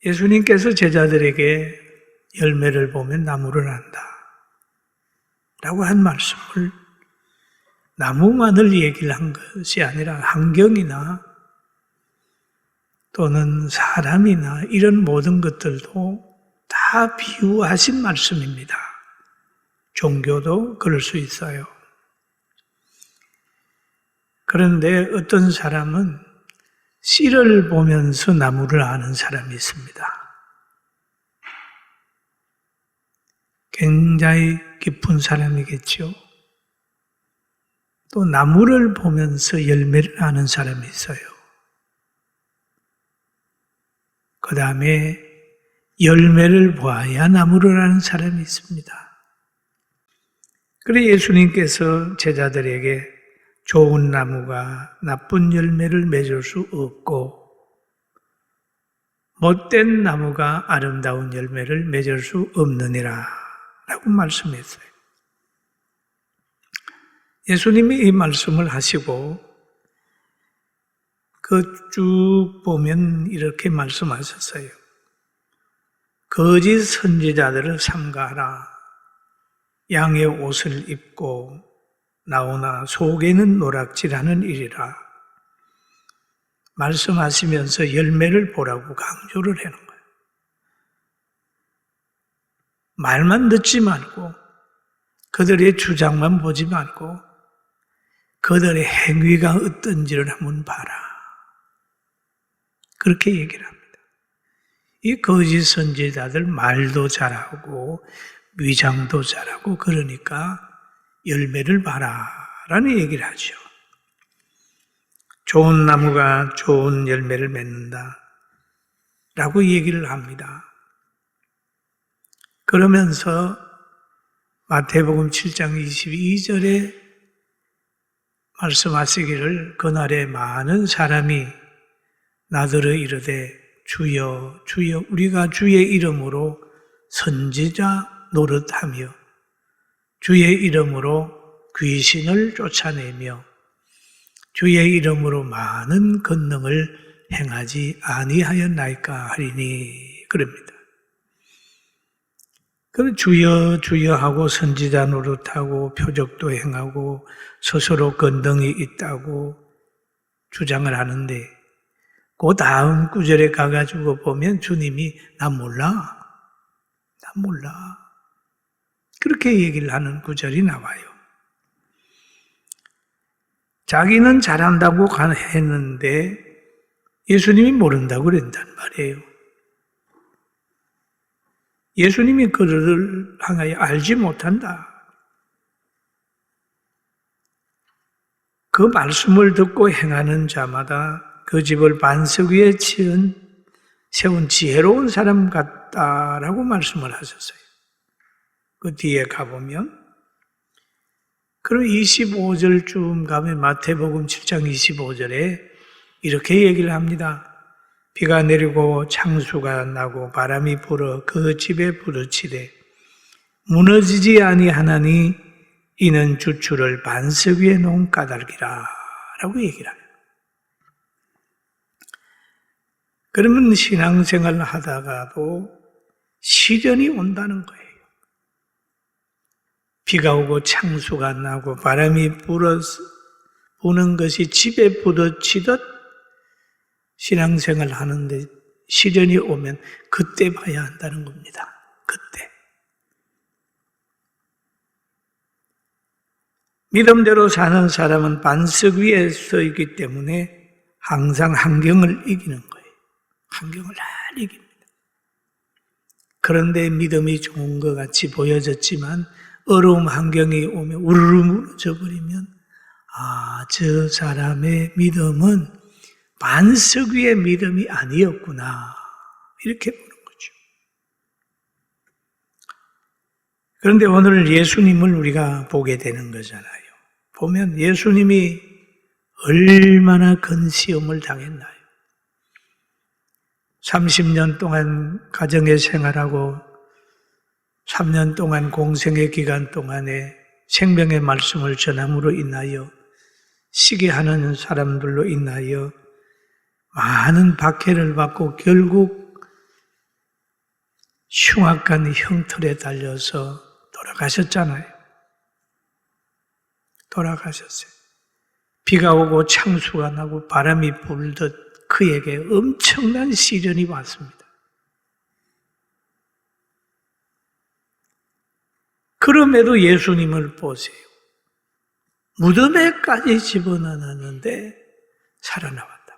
예수님께서 제자들에게 열매를 보면 나무를 안다 라고 한 말씀을 나무만을 얘기를 한 것이 아니라 환경이나 또는 사람이나 이런 모든 것들도 다 비유하신 말씀입니다. 종교도 그럴 수 있어요. 그런데 어떤 사람은 씨를 보면서 나무를 아는 사람이 있습니다. 굉장히 깊은 사람이겠죠. 또 나무를 보면서 열매를 아는 사람이 있어요. 그 다음에 열매를 보아야 나무를 아는 사람이 있습니다. 그래서 예수님께서 제자들에게 좋은 나무가 나쁜 열매를 맺을 수 없고 못된 나무가 아름다운 열매를 맺을 수 없느니라 라고 말씀했어요. 예수님이 이 말씀을 하시고 그 쭉 보면 이렇게 말씀하셨어요. 거짓 선지자들을 삼가하라. 양의 옷을 입고 나오나 속에는 노략질하는 일이라. 말씀하시면서 열매를 보라고 강조를 하는 거예요. 말만 듣지 말고 그들의 주장만 보지 말고 그들의 행위가 어떤지를 한번 봐라. 그렇게 얘기를 합니다. 이 거짓 선지자들 말도 잘하고 위장도 잘하고 그러니까 열매를 봐라 라는 얘기를 하죠. 좋은 나무가 좋은 열매를 맺는다 라고 얘기를 합니다. 그러면서 마태복음 7장 22절에 말씀하시기를 그날에 많은 사람이 나더러 이르되 주여 주여 우리가 주의 이름으로 선지자 노릇하며 주의 이름으로 귀신을 쫓아내며 주의 이름으로 많은 권능을 행하지 아니하였나이까 하리니 그럽니다. 그럼 주여 주여 하고 선지자 노릇하고 표적도 행하고 스스로 권능이 있다고 주장을 하는데 그 다음 구절에 가가지고 보면 주님이 나 몰라 그렇게 얘기를 하는 구절이 나와요. 자기는 잘한다고 했는데 예수님이 모른다고 그랬단 말이에요. 예수님이 그를 향하여 알지 못한다. 그 말씀을 듣고 행하는 자마다 그 집을 반석 위에 세운 지혜로운 사람 같다라고 말씀을 하셨어요. 그 뒤에 가보면 그럼 25절쯤 가면 마태복음 7장 25절에 이렇게 얘기를 합니다. 비가 내리고 창수가 나고 바람이 불어 그 집에 부딪히되 무너지지 아니하나니 이는 주추를 반석 위에 놓은 까닭이라 라고 얘기를 합니다. 그러면 신앙생활을 하다가도 시련이 온다는 거예요. 비가 오고 창수가 나고 바람이 부는 것이 집에 부딪히듯 신앙생활을 하는데 시련이 오면 그때 봐야 한다는 겁니다. 그때. 믿음대로 사는 사람은 반석 위에 서 있기 때문에 항상 환경을 이기는 거예요. 환경을 잘 이깁니다. 그런데 믿음이 좋은 것 같이 보여졌지만 어려운 환경이 오면 우르르 무너져 버리면 저 사람의 믿음은 반석 위의 믿음이 아니었구나 이렇게 보는 거죠. 그런데 오늘 예수님을 우리가 보게 되는 거잖아요. 보면 예수님이 얼마나 큰 시험을 당했나요? 30년 동안 가정의 생활하고 3년 동안 공생의 기간 동안에 생명의 말씀을 전함으로 인하여 시기하는 사람들로 인하여 많은 박해를 받고 결국 흉악한 형틀에 달려서 돌아가셨잖아요. 돌아가셨어요. 비가 오고 창수가 나고 바람이 불듯 그에게 엄청난 시련이 왔습니다. 그럼에도 예수님을 보세요. 무덤에까지 집어넣었는데 살아나왔다.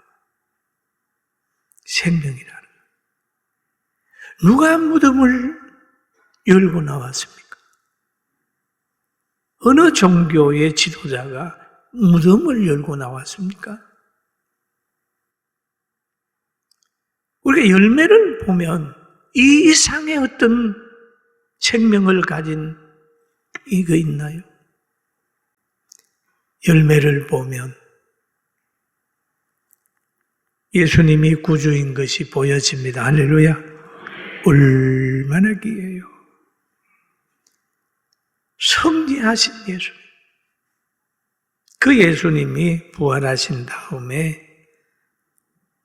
생명이라는 거예요. 누가 무덤을 열고 나왔습니까? 어느 종교의 지도자가 무덤을 열고 나왔습니까? 우리가 열매를 보면 이 이상의 어떤 생명을 가진 이거 있나요? 열매를 보면 예수님이 구주인 것이 보여집니다. 할렐루야. 얼마나 귀해요. 성리하신 예수님. 그 예수님이 부활하신 다음에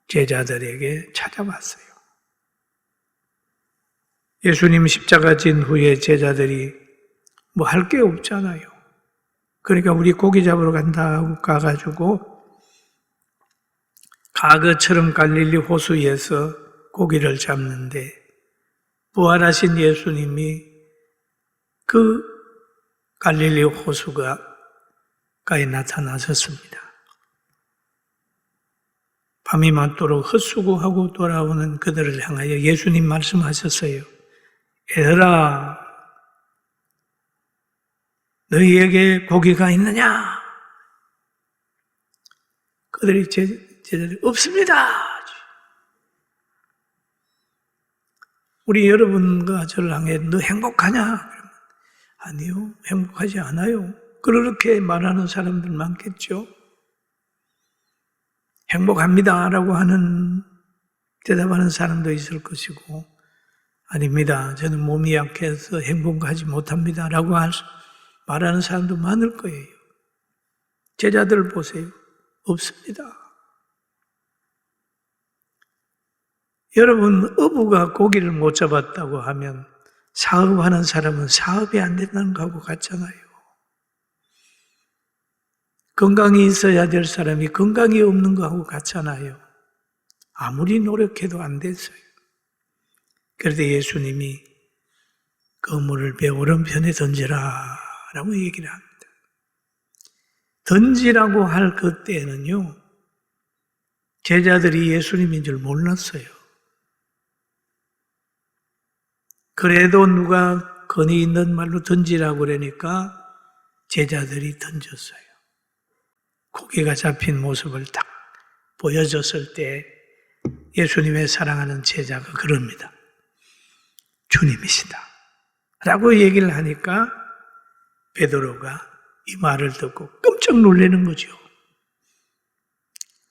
제자들에게 찾아왔어요. 예수님 십자가 진 후에 제자들이 뭐 할 게 없잖아요. 그러니까 우리 고기 잡으러 간다 하고 가가지고 과거처럼 갈릴리 호수에서 고기를 잡는데 부활하신 예수님이 그 갈릴리 호수가에 나타나셨습니다. 밤이 맞도록 헛수고하고 돌아오는 그들을 향하여 예수님 말씀하셨어요. 얘들아, 너희에게 고기가 있느냐? 그들이 제자들이 없습니다. 우리 여러분과 저를 향해 너 행복하냐? 그러면 아니요, 행복하지 않아요. 그렇게 말하는 사람들 많겠죠. 행복합니다라고 하는 대답하는 사람도 있을 것이고 아닙니다. 저는 몸이 약해서 행복하지 못합니다라고 말하는 사람도 많을 거예요. 제자들 보세요. 없습니다. 여러분, 어부가 고기를 못 잡았다고 하면 사업하는 사람은 사업이 안 된다는 거하고 같잖아요. 건강이 있어야 될 사람이 건강이 없는 거하고 같잖아요. 아무리 노력해도 안 됐어요. 그런데 예수님이 그물을 배 오른편에 던지라 라고 얘기를 합니다. 던지라고 할 그때는요, 제자들이 예수님인 줄 몰랐어요. 그래도 누가 권위 있는 말로 던지라고 그러니까 제자들이 던졌어요. 고기가 잡힌 모습을 딱 보여줬을 때 예수님의 사랑하는 제자가 그럽니다. 주님이시다 라고 얘기를 하니까 베드로가 이 말을 듣고 깜짝 놀라는 거죠.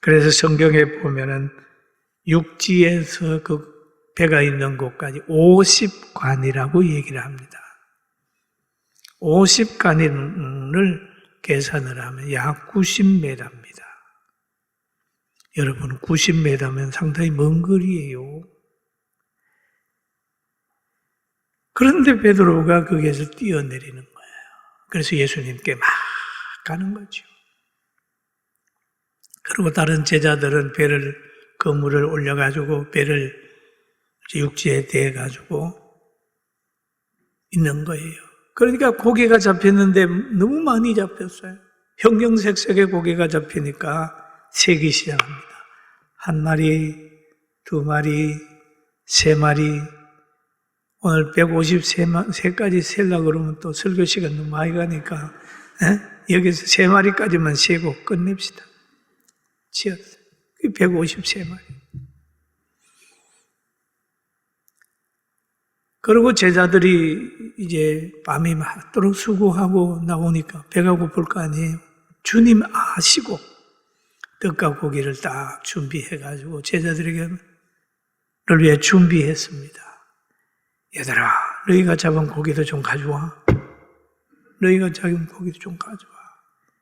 그래서 성경에 보면은 육지에서 그 배가 있는 곳까지 50관이라고 얘기를 합니다. 50관을 계산을 하면 약 90m입니다. 여러분, 90m면 상당히 먼 거리예요. 그런데 베드로가 거기에서 뛰어내리는 거예요. 그래서 예수님께 막 가는 거죠. 그리고 다른 제자들은 그물을 올려가지고 배를 육지에 대가지고 있는 거예요. 그러니까 고기가 잡혔는데 너무 많이 잡혔어요. 형형색색의 고기가 잡히니까 세기 시작합니다. 한 마리, 두 마리, 세 마리. 오늘 153까지 세려고 그러면 또 설교 시간 너무 많이 가니까 여기서 세 마리까지만 세고 끝냅시다. 치었어요. 153마리. 그리고 제자들이 이제 밤이 맞도록 수고하고 나오니까 배가 고플 거 아니에요. 주님 아시고 떡과 고기를 딱 준비해가지고 제자들에게를 위해 준비했습니다. 얘들아, 너희가 잡은 고기도 좀 가져와. 너희가 잡은 고기도 좀 가져와.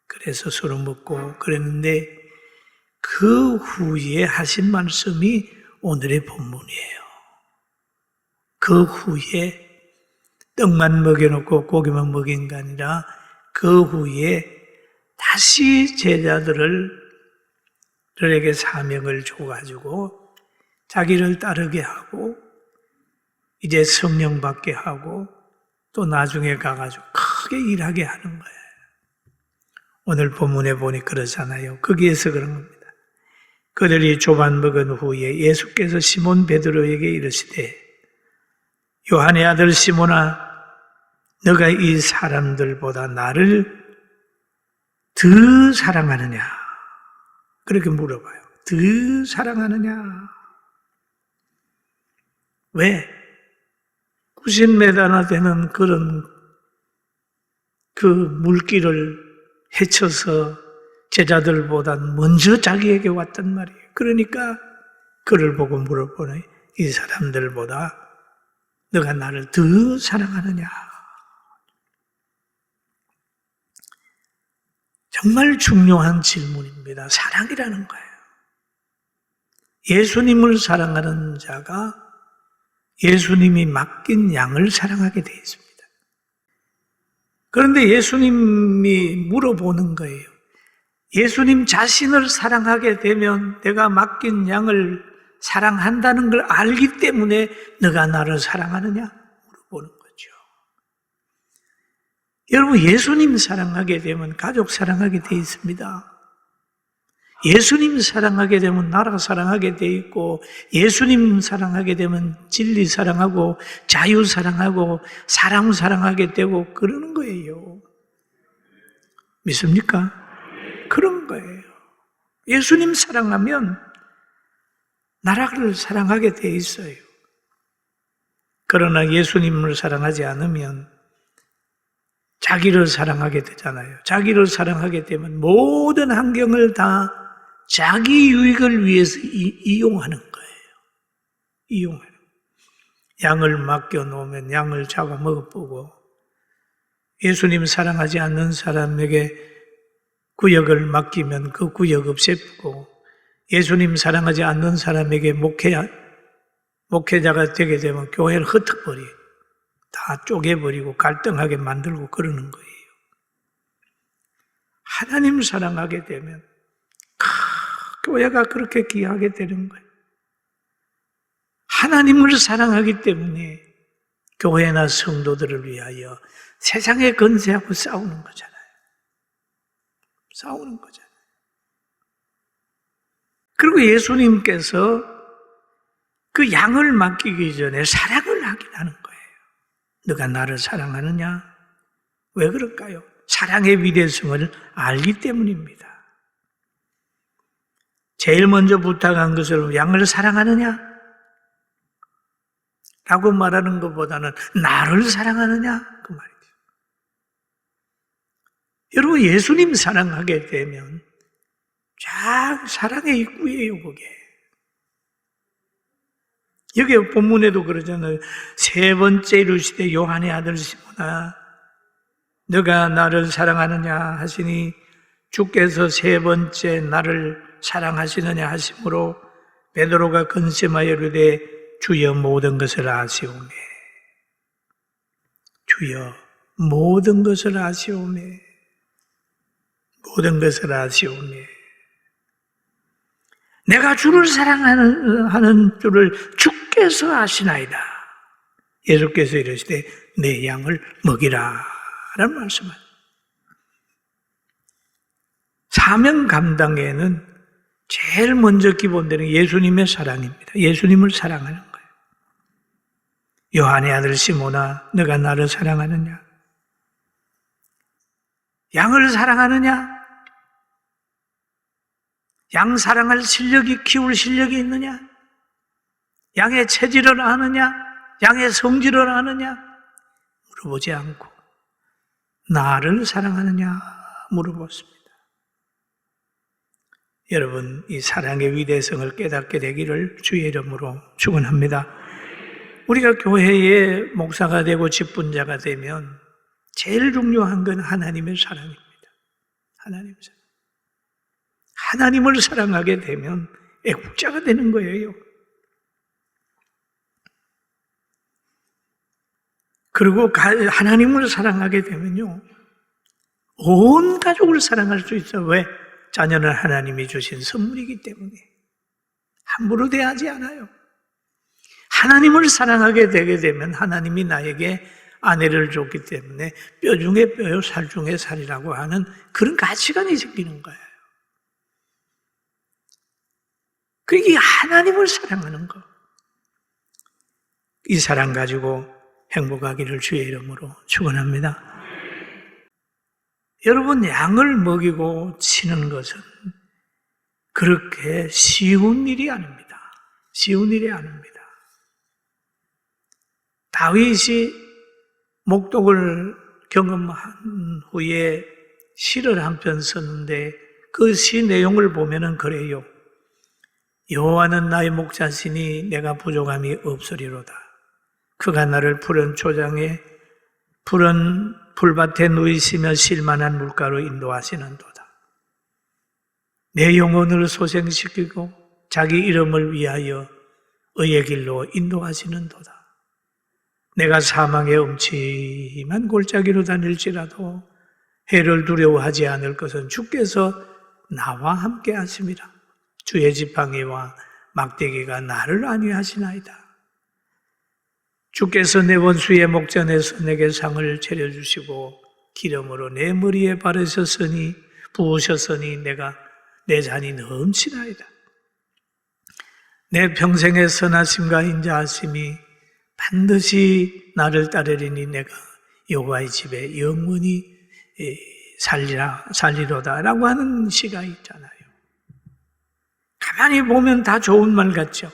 그래서 서로 먹고 그랬는데 그 후에 하신 말씀이 오늘의 본문이에요. 그 후에 떡만 먹여놓고 고기만 먹인 게 아니라 그 후에 다시 제자들에게 사명을 줘가지고 자기를 따르게 하고 이제 성령 받게 하고 또 나중에 가가지고 크게 일하게 하는 거예요. 오늘 본문에 보니 그러잖아요. 거기에서 그런 겁니다. 그들이 조반 먹은 후에 예수께서 시몬 베드로에게 이르시되 요한의 아들 시몬아 너가 이 사람들보다 나를 더 사랑하느냐? 그렇게 물어봐요. 더 사랑하느냐? 왜? 90m나 되는 그런 그 물길을 헤쳐서 제자들보다 먼저 자기에게 왔단 말이에요. 그러니까 그를 보고 물어보네. 이 사람들보다 너가 나를 더 사랑하느냐? 정말 중요한 질문입니다. 사랑이라는 거예요. 예수님을 사랑하는 자가 예수님이 맡긴 양을 사랑하게 되어 있습니다. 그런데 예수님이 물어보는 거예요. 예수님 자신을 사랑하게 되면 내가 맡긴 양을 사랑한다는 걸 알기 때문에 너가 나를 사랑하느냐? 물어보는 거죠. 여러분, 예수님 사랑하게 되면 가족 사랑하게 되어 있습니다. 예수님 사랑하게 되면 나라 사랑하게 되어 있고, 예수님 사랑하게 되면 진리 사랑하고, 자유 사랑하고, 사랑 사랑하게 되고 그러는 거예요. 믿습니까? 그런 거예요. 예수님 사랑하면 나라를 사랑하게 되어 있어요. 그러나 예수님을 사랑하지 않으면 자기를 사랑하게 되잖아요. 자기를 사랑하게 되면 모든 환경을 다 자기 유익을 위해서 이용하는 거예요. 이용하는 거예요. 양을 맡겨놓으면 양을 잡아먹어보고, 예수님 사랑하지 않는 사람에게 구역을 맡기면 그 구역 없애고, 예수님 사랑하지 않는 사람에게 목회자가 되게 되면 교회를 흩어버리, 다 쪼개버리고 갈등하게 만들고 그러는 거예요. 하나님 사랑하게 되면 교회가 그렇게 귀하게 되는 거예요. 하나님을 사랑하기 때문에 교회나 성도들을 위하여 세상에 건세하고 싸우는 거잖아요. 싸우는 거잖아요. 그리고 예수님께서 그 양을 맡기기 전에 사랑을 하긴 하는 거예요. 너가 나를 사랑하느냐? 왜 그럴까요? 사랑의 위대성을 알기 때문입니다. 제일 먼저 부탁한 것을 양을 사랑하느냐? 라고 말하는 것보다는 나를 사랑하느냐? 그 말이죠. 여러분, 예수님 사랑하게 되면 쫙 사랑의 입구예요, 그게. 여기 본문에도 그러잖아요. 세 번째 이르시되 요한의 아들 시몬아 너가 나를 사랑하느냐 하시니 주께서 세 번째 나를 사랑하시느냐 하심으로 베드로가 근심하여 이르되 주여 모든 것을 아시오매. 주여 모든 것을 아시오매. 모든 것을 아시오매. 내가 주를 사랑하는 줄을 주께서 아시나이다. 예수께서 이르시되 내 양을 먹이라 라는 말씀을. 사명 감당에는 제일 먼저 기본되는 예수님의 사랑입니다. 예수님을 사랑하는 거예요. 요한의 아들 시몬아 너가 나를 사랑하느냐? 양을 사랑하느냐? 양 사랑할 실력이, 키울 실력이 있느냐? 양의 체질을 아느냐? 양의 성질을 아느냐? 물어보지 않고 나를 사랑하느냐? 물어봤습니다. 여러분, 이 사랑의 위대성을 깨닫게 되기를 주의 이름으로 축원합니다. 우리가 교회의 목사가 되고 직분자가 되면 제일 중요한 건 하나님의 사랑입니다. 하나님의 사랑. 하나님을 사랑하게 되면 애국자가 되는 거예요. 그리고 하나님을 사랑하게 되면요, 온 가족을 사랑할 수 있어요. 왜? 자녀는 하나님이 주신 선물이기 때문에 함부로 대하지 않아요. 하나님을 사랑하게 되게 되면 하나님이 나에게 아내를 줬기 때문에 뼈 중에 뼈요 살 중에 살이라고 하는 그런 가치관이 생기는 거예요. 그게 하나님을 사랑하는 거. 이 사랑 가지고 행복하기를 주의 이름으로 축원합니다. 여러분, 양을 먹이고 치는 것은 그렇게 쉬운 일이 아닙니다. 쉬운 일이 아닙니다. 다윗이 목독을 경험한 후에 시를 한 편 썼는데 그 시 내용을 보면은 그래요. 여호와는 나의 목자시니 내가 부족함이 없으리로다. 그가 나를 푸른 초장에 푸른 풀밭에 누이시며 쉴만한 물가로 인도하시는도다. 내 영혼을 소생시키고 자기 이름을 위하여 의의 길로 인도하시는도다. 내가 사망의 음침한 골짜기로 다닐지라도 해를 두려워하지 않을 것은 주께서 나와 함께 하심이라. 주의 지팡이와 막대기가 나를 안위하시나이다. 주께서 내 원수의 목전에서 내게 상을 차려주시고 기름으로 내 머리에 바르셨으니 부으셨으니 내가 내 잔이 넘치나이다. 내 평생의 선하심과 인자하심이 반드시 나를 따르리니 내가 여호와의 집에 영원히 살리로다 라고 하는 시가 있잖아요. 가만히 보면 다 좋은 말 같죠.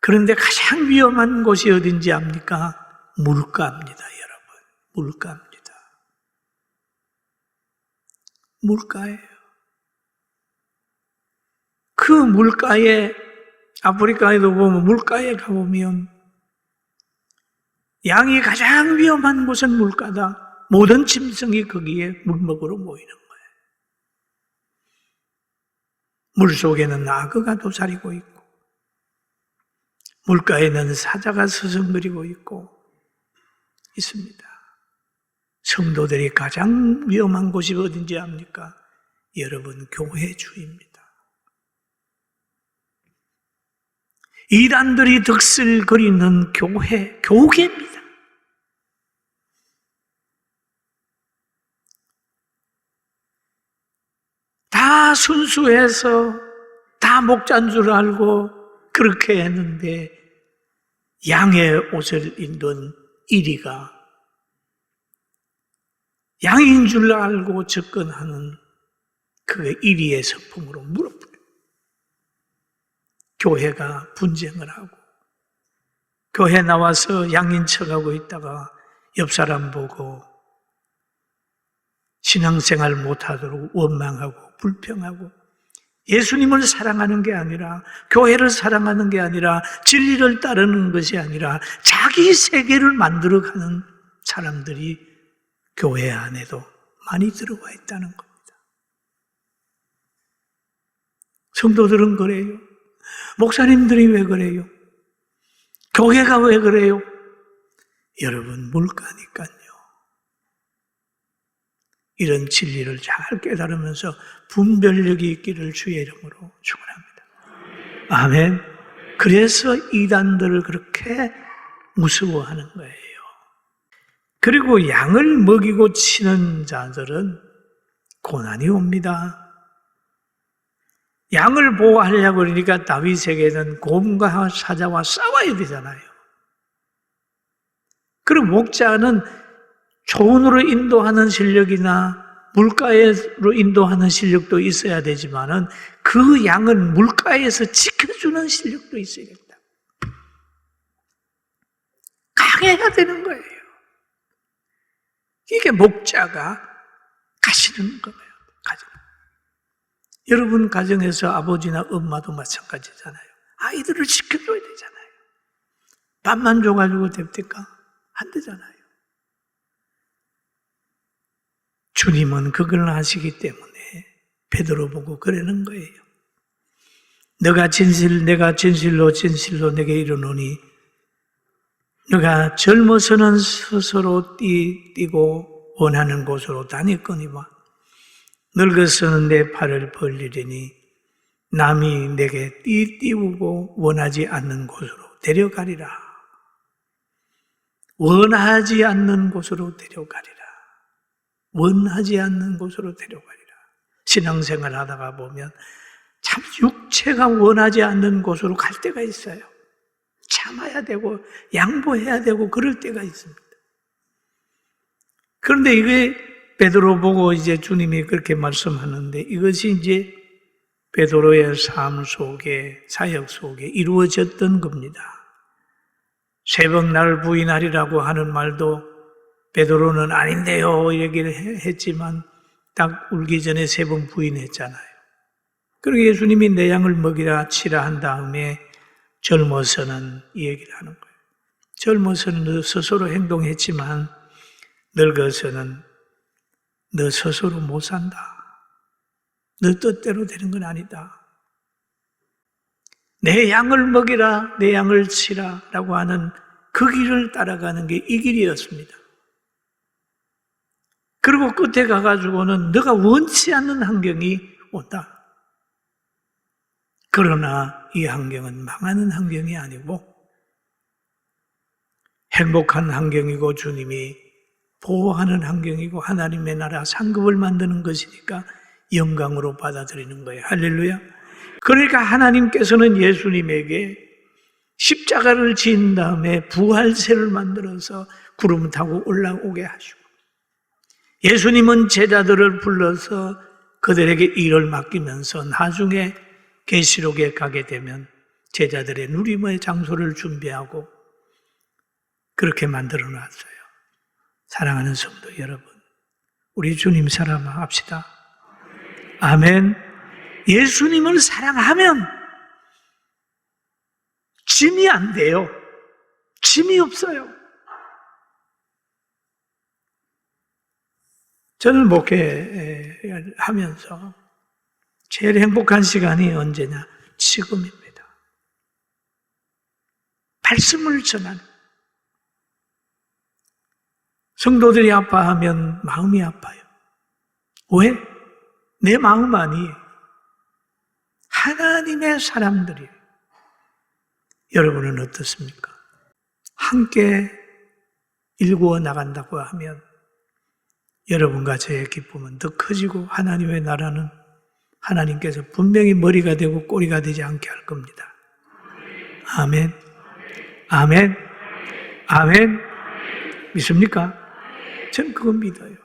그런데 가장 위험한 곳이 어딘지 압니까? 물가입니다, 여러분. 물가입니다. 물가예요. 그 물가에, 아프리카에도 보면 물가에 가보면 양이 가장 위험한 곳은 물가다. 모든 짐승이 거기에 물 먹으러 모이는 거예요. 물 속에는 악어가 도사리고 있고 물가에는 사자가 서성거리고 있고 있습니다. 성도들이 가장 위험한 곳이 어딘지 압니까? 여러분, 교회 주입니다. 이단들이 득실거리는 교계입니다. 다 순수해서 다 목자인 줄 알고 그렇게 했는데 양의 옷을 입는 이리가 양인 줄 알고 접근하는 그 이리의 성품으로 물어버려요. 교회가 분쟁을 하고 교회 나와서 양인 척하고 있다가 옆 사람 보고 신앙생활 못하도록 원망하고 불평하고 예수님을 사랑하는 게 아니라 교회를 사랑하는 게 아니라 진리를 따르는 것이 아니라 자기 세계를 만들어가는 사람들이 교회 안에도 많이 들어와 있다는 겁니다. 성도들은 그래요. 목사님들이 왜 그래요? 교회가 왜 그래요? 여러분, 물가니까요. 이런 진리를 잘 깨달으면서 분별력이 있기를 주의 이름으로 축원합니다. 아멘. 그래서 이단들을 그렇게 무서워하는 거예요. 그리고 양을 먹이고 치는 자들은 고난이 옵니다. 양을 보호하려고 그러니까 다윗에게는 곰과 사자와 싸워야 되잖아요. 그럼 목자는 초원으로 인도하는 실력이나 물가로 인도하는 실력도 있어야 되지만은 그 양은 물가에서 지켜주는 실력도 있어야 된다. 강해야 되는 거예요. 이게 목자가 가시는 거예요. 여러분 가정에서 아버지나 엄마도 마찬가지잖아요. 아이들을 지켜줘야 되잖아요. 밥만 줘가지고 됩니까? 안 되잖아요. 주님은 그걸 아시기 때문에 베드로 보고 그러는 거예요. 내가 진실로 진실로 내게 이르노니 너가 젊어서는 스스로 뛰고 원하는 곳으로 다녔거니와 늙어서는 내 팔을 벌리리니 남이 내게 띄우고 원하지 않는 곳으로 데려가리라. 원하지 않는 곳으로 데려가리라. 원하지 않는 곳으로 데려가리라. 신앙생활 하다가 보면 참 육체가 원하지 않는 곳으로 갈 때가 있어요. 참아야 되고 양보해야 되고 그럴 때가 있습니다. 그런데 이게 베드로 보고 이제 주님이 그렇게 말씀하는데 이것이 이제 베드로의 삶 속에, 사역 속에 이루어졌던 겁니다. 3번 나를 부인하리라고 하는 말도 베드로는 아닌데요 얘기를 했지만 딱 울기 전에 3번 부인했잖아요. 그리고 예수님이 내 양을 먹이라 치라 한 다음에 젊어서는 이 얘기를 하는 거예요. 젊어서는 너 스스로 행동했지만 늙어서는 너 스스로 못 산다. 너 뜻대로 되는 건 아니다. 내 양을 먹이라, 내 양을 치라 라고 하는 그 길을 따라가는 게 이 길이었습니다. 그리고 끝에 가가지고는 너가 원치 않는 환경이 온다. 그러나 이 환경은 망하는 환경이 아니고 행복한 환경이고 주님이 보호하는 환경이고 하나님의 나라 상급을 만드는 것이니까 영광으로 받아들이는 거예요. 할렐루야. 그러니까 하나님께서는 예수님에게 십자가를 지은 다음에 부활세를 만들어서 구름 타고 올라오게 하시고 예수님은 제자들을 불러서 그들에게 일을 맡기면서 나중에 계시록에 가게 되면 제자들의 누림의 장소를 준비하고 그렇게 만들어 놨어요. 사랑하는 성도 여러분, 우리 주님 사랑합시다. 아멘. 예수님을 사랑하면 짐이 안 돼요. 짐이 없어요. 저는 목회하면서 제일 행복한 시간이 언제냐? 지금입니다. 말씀을 전하는. 성도들이 아파하면 마음이 아파요. 왜? 내 마음 아니에요. 하나님의 사람들이에요. 여러분은 어떻습니까? 함께 일구어 나간다고 하면 여러분과 저의 기쁨은 더 커지고 하나님의 나라는 하나님께서 분명히 머리가 되고 꼬리가 되지 않게 할 겁니다. 아멘. 아멘. 아멘. 믿습니까? 저는 그거 믿어요.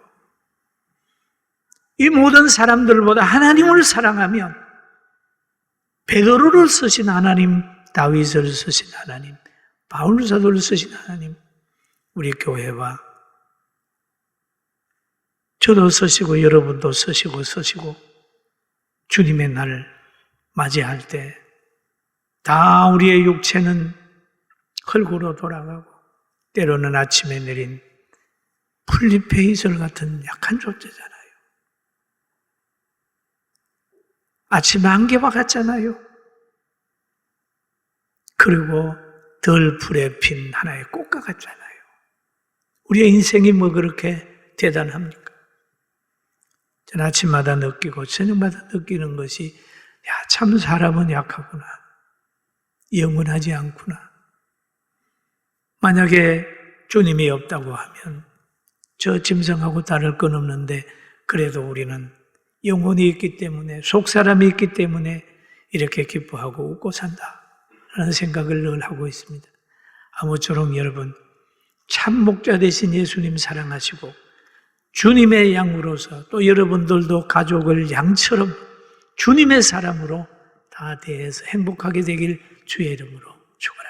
이 모든 사람들보다 하나님을 사랑하면 베드로를 쓰신 하나님, 다윗을 쓰신 하나님, 바울 사도를 쓰신 하나님, 우리 교회와 저도 쓰시고 여러분도 쓰시고 주님의 날을 맞이할 때 다 우리의 육체는 흙으로 돌아가고 때로는 아침에 내린 풀잎의 이슬 같은 약한 존재잖아요. 아침 안개와 같잖아요. 그리고 덜 풀에 핀 하나의 꽃과 같잖아요. 우리의 인생이 뭐 그렇게 대단합니까? 저는 아침마다 느끼고 저녁마다 느끼는 것이 참 사람은 약하구나. 영원하지 않구나. 만약에 주님이 없다고 하면 저 짐승하고 다를 건 없는데 그래도 우리는 영혼이 있기 때문에 속사람이 있기 때문에 이렇게 기뻐하고 웃고 산다 라는 생각을 늘 하고 있습니다. 아무쪼록 여러분 참 목자 되신 예수님 사랑하시고 주님의 양으로서 또 여러분들도 가족을 양처럼 주님의 사람으로 다 대해서 행복하게 되길 주의 이름으로 축원합니다.